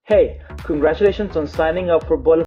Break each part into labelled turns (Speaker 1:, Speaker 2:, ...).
Speaker 1: Hey, congratulations on signing up for BoloForms.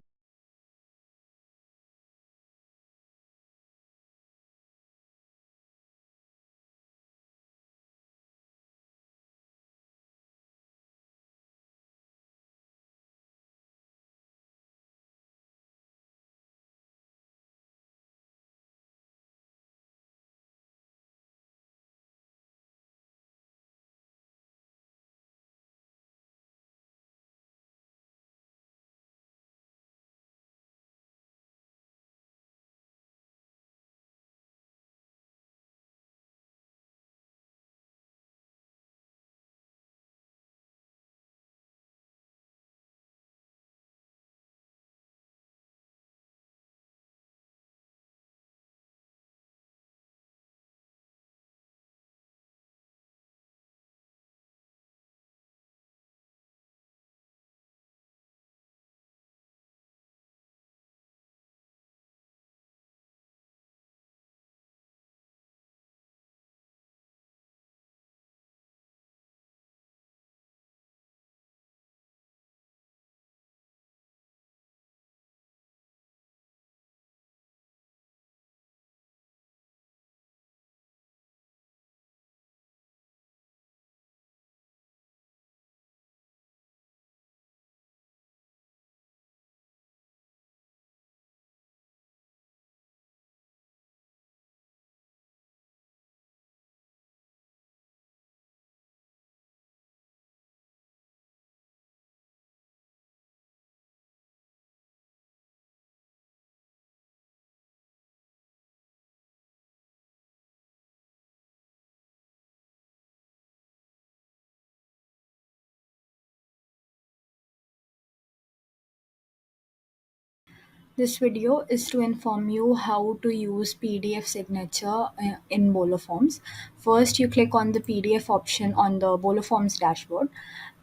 Speaker 2: This video is to inform you how to use PDF signature in BoloForms. First, you click on the PDF option on the BoloForms dashboard.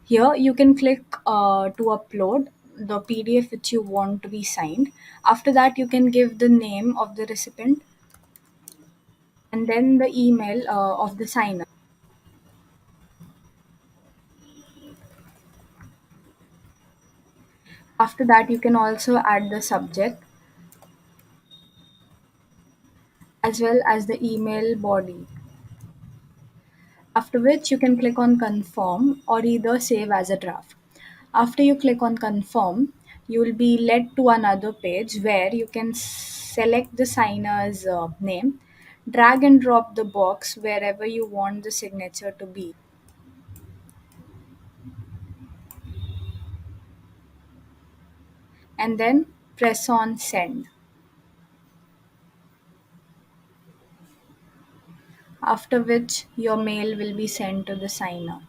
Speaker 2: Here, you can click to upload the PDF which you want to be signed. After that, you can give the name of the recipient and then the email of the signer. After that, you can also add the subject as well as the email body. After which you can click on confirm or either save as a draft. After you click on confirm, you will be led to another page where you can select the signer's name, drag and drop the box wherever you want the signature to be, and then press on send. After which your mail will be sent to the signer.